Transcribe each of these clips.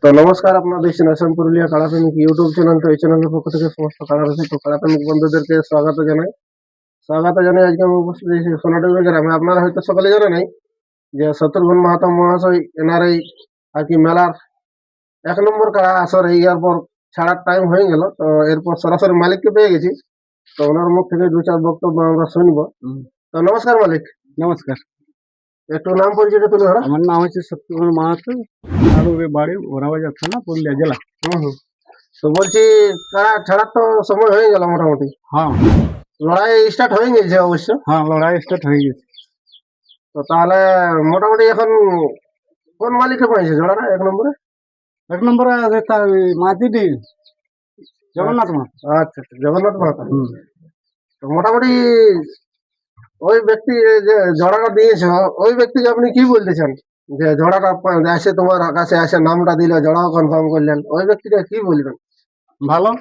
তো নমস্কার, আপনার দেখছেন আসাম পুরুলিয়া কাড়াপ্রেমিক ইউটিউব চ্যানেল। তো এই চ্যানেলের পক্ষ থেকে সমস্ত কাড়াপ্রেমিক বন্ধুদেরকে স্বাগত জানাই। আজকে আমি উপস্থিত হয়েছি সোনাডুঙ্গা গ্রামে। আপনারা হয়তো সকালে জানে নাই যে শত্রুঘ্ন মাহাতো মহাশয় এনার আর কি মেলার 1 নম্বর কাড়া আসর ইয়ার পর ছাড়ার টাইম হয়ে গেল। তো এরপর সরাসরি মালিককে পেয়ে গেছি। তো ওনার মুখ থেকে 2-4 বক্তব্য আমরা শুনবো। তো নমস্কার মালিক, নমস্কার। একটু নাম পরিচয়টা তুলে ধরো। আমার নাম হচ্ছে শত্রুঘ্ন মাহাতো, নাড়ুরে বাড়ি, ওরাবাজার থানা, পুরুলিয়া জেলা। তো বলছি কাড়া ছাড়ার তো সময় হয়ে গেল মোটামুটি। হ্যাঁ লড়াই স্টার্ট হয়ে গেছে অবশ্য। হ্যাঁ, লড়াই স্টার্ট হয়ে গেছে। তো তাহলে মোটামুটি এখন কোন মালিকে পাইছে জোড়াটা 1 নম্বরে? 1 নম্বরে আছে তার মাঝিটি জগন্নাথ মাহাতো। আচ্ছা আচ্ছা, জগন্নাথ মাহাতো। তো মোটামুটি ওই ব্যক্তি যে জোড়াটা দিয়েছে, ওই ব্যক্তিকে আপনি কি বলতে চান? যে জোড়াটা আসে তোমার কাছে আসে, নামটা দিল, জোড়াও কনফার্ম করলেন, ওই ব্যক্তিটা কি বলবেন? ভালো,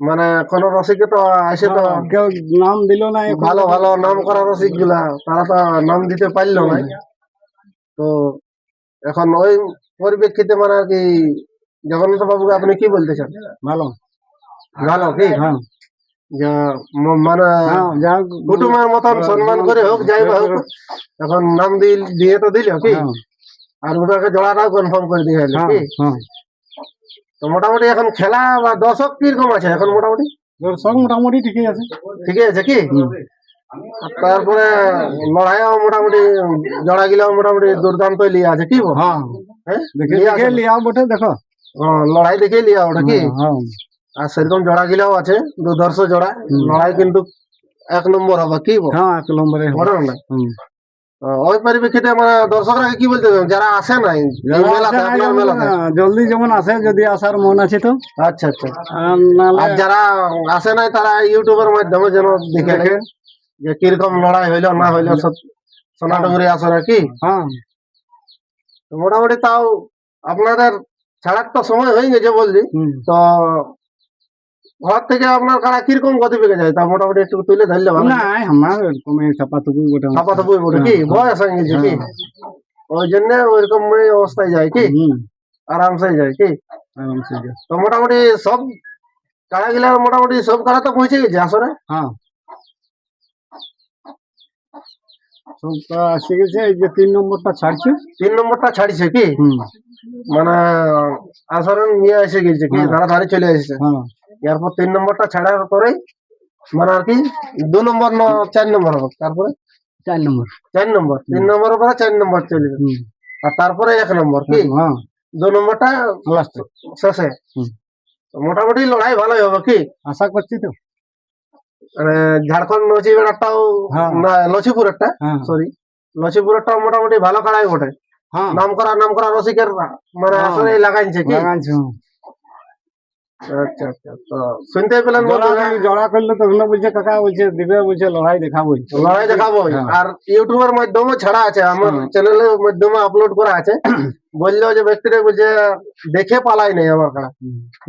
মানে কোন রসিকে তো আসে তো কেউ নাম দিল না। ভালো ভালো নাম করা রসিক গুলা, তারা তো নাম দিতে পারলো না। তো এখন ওই পরিপ্রেক্ষিতে মানে আর কি জগন্নাথ বাবুকে আপনি কি বলতে চান? ভালো ভালো কি? হ্যাঁ, যে মানে যা কুটুমের মতন সম্মান করে হোক, যাই বা হোক, এখন নাম দিয়ে তো দিল কি, আর ওটাকে জোড়াটাও কনফার্ম করে দিয়ে গেল কি। তো মোটামুটি এখন খেলা বা দর্শক কিরকম আছে এখন? মোটামুটি দর্শক মোটামুটি ঠিকই আছে। ঠিকই আছে কি? তারপরে লড়াইও মোটামুটি জোড়া গিলাও মোটামুটি দুর্দান্ত লিয়া আছে কি? হ্যাঁ, দেখে লিয়া বটে, দেখো। লড়াই দেখে লিয়া ওটা কি? আর সেরকম জোড়া গিলাও আছে, দুর্ধর্ষ জোড়া। লড়াই কিন্তু 1 নম্বর হবে কি? হ্যাঁ, 1 নম্বরে না ওই পরিপ্রেক্ষিতে মানে দর্শকরা কি বলতে চান যারা আসে নাই এই মেলাতে, আপনার মেলাতে? জলদি যেমন আসে, যদি আসার মন আছে তো। আচ্ছা আচ্ছা। আর যারা আসে নাই তারা ইউটিউবের মাধ্যমে যেন দেখে যে কিরকম লড়াই হইলো না হইলো সোনাডুঙ্গরি আসরে কি। মোটামুটি তাও আপনাদের ছাড়ার তো সময় হয়ে গেছে বলছি। তো ঘর থেকে আপনার কারা কিরকম গতি পেয়ে যায় তা মোটামুটি একটু তুলে ধরলে ভালো। না, আমার এরকম চাপাতুপুই বটে কি, বয়স হয়ে গেছে কি, ওই জন্য ওইরকম অবস্থায় যায় কি, আরামসে যায় কি। তো মোটামুটি সব কাড়া গিলার মোটামুটি সব কাড়া তো পৌঁছে গেছে আসরে। হ্যাঁ, সবটা আসে গেছে। এই যে 3 নম্বরটা ছাড়ছে। 3 নম্বরটা ছাড়ছে কি, মানে আসরে নিয়ে এসে গেছে কি, ধারাধারি চলে এসেছে। এরপর 3 নম্বরটা ছাড়ার পরে মানে আর কি 2 নম্বর 4 নম্বর হবে। তারপরে 4 নম্বর 3 নম্বরের পরে 4 নম্বর চলে যাবে। আর তারপরে 1 নম্বর কি, 2 নম্বরটা শেষে। মোটামুটি লড়াই ভালোই হবে কি আশা করছি তো। মানে ঝাড়খণ্ড লছিপুরেরটা সরি লছিপুরেরটা মোটামুটি ভালো কাড়াই বটে। নাম করা রসিকের মানে আসলে লাগাইছে কি। আচ্ছা আচ্ছা। তো শুনতে পেলেন জড়া করলে তো বলছে কাকা, বলছে দিবে, বলছে লড়াই দেখাবো। আর ইউটিউবের মাধ্যমে ছাড়া আছে, আমার চ্যানেলের মাধ্যমে আপলোড করা আছে। বললো যে ব্যক্তিটা বলছে দেখে পালাই নেই আমার কাড়া,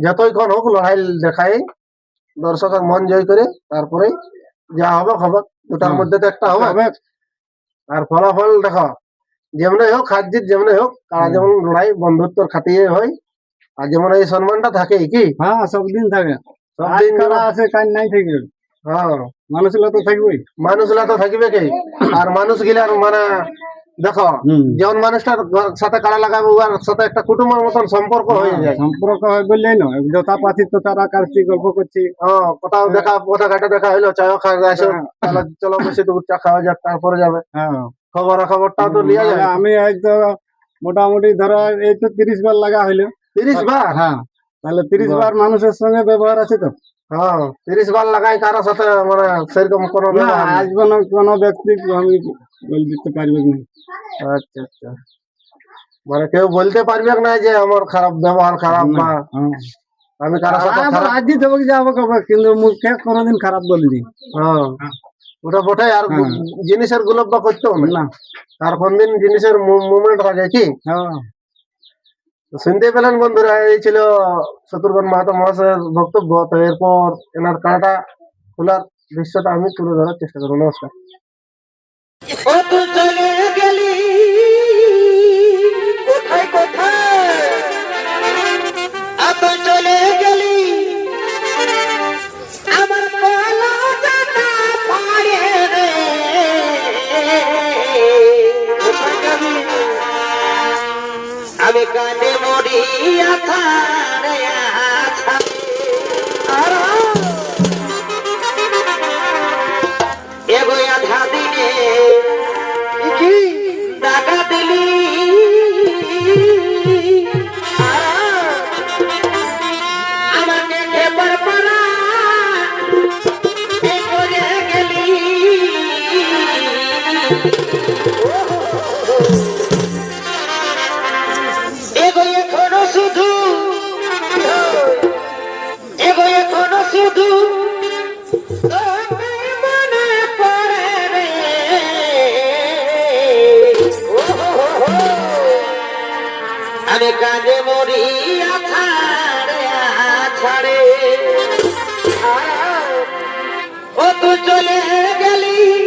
যতইক্ষণ হোক লড়াই দেখাই, দর্শকের মন জয় করে তারপরে যা হবে হবে, দুটার মধ্যে তো একটা হবে। আর ফলাফল দেখো যেমন হোক, হার জিত যেমন হোক, কারা যেমন লড়াই বন্ধুত্ব খাটিয়ে হয়, আর যেমন এই সম্মানটা থাকে কি। হ্যাঁ, সবদিন থাকে, সবদিন আছে, কাজ নাই থাকবে। মানুষগুলা তো থাকবে কি। আর মানুষ গিলার মানে দেখো, যেমন মানুষটার সাথে কাড়া লাগাবে ওর সাথে একটা কুটুমের মতন সম্পর্ক হয়ে যায়। সম্পর্ক হয় বললেই না, যথা পাচ্ছি তো তারা কাটছি, গল্প করছি। কোথাও দেখা, কোথা ঘাটে দেখা হইলো, চাও খাওয়া আসো, চলো বসে তো চা খাওয়া যাক, তারপরে যাবে। খবরটাও তো লিয়া যায়। আমি হয়তো মোটামুটি ধরো এই তো 30 বার লাগা হইলো। 30 বার? হ্যাঁ, তাহলে 30 বার মানুষের সঙ্গে ব্যবহার আছে তো। 30 বার লাগাই কারোর সাথে মানে সেরকম কোনো আসবে না, কোনো ব্যক্তি আমি দিতে পারবে না। আচ্ছা আচ্ছা, মানে কেউ বলতে পারবে না যে আমার খারাপ ব্যবহার, খারাপ বা আমি কারোর সাথে খারাপ যাবো, কিন্তু মুখে কোনোদিন খারাপ বলিনি। ওটা বটে। আর জিনিসের গুলব বা করতেও না, আর কোনদিন জিনিসের মুভমেন্ট থাকে কি। শুনতে পেলেন বন্ধুরা, এই ছিল শত্রুঘ্ন মাহাতো মহাশয়ের বক্তব্য। তো এরপর এনার কাঁটা খোলার দৃশ্যটা আমি তুলে ধরার চেষ্টা করবো। নমস্কার। কানে মরিয়া থারে এগো আধা দিনে কি টাকা দিলি আমাকে খেপার পারা করে গেলি এগো এখনো শুধু এগো এখনো শুধু মনে পড়ে রে আমি কাঁদে মরি ছাড়ে ও তুই চলে গেলি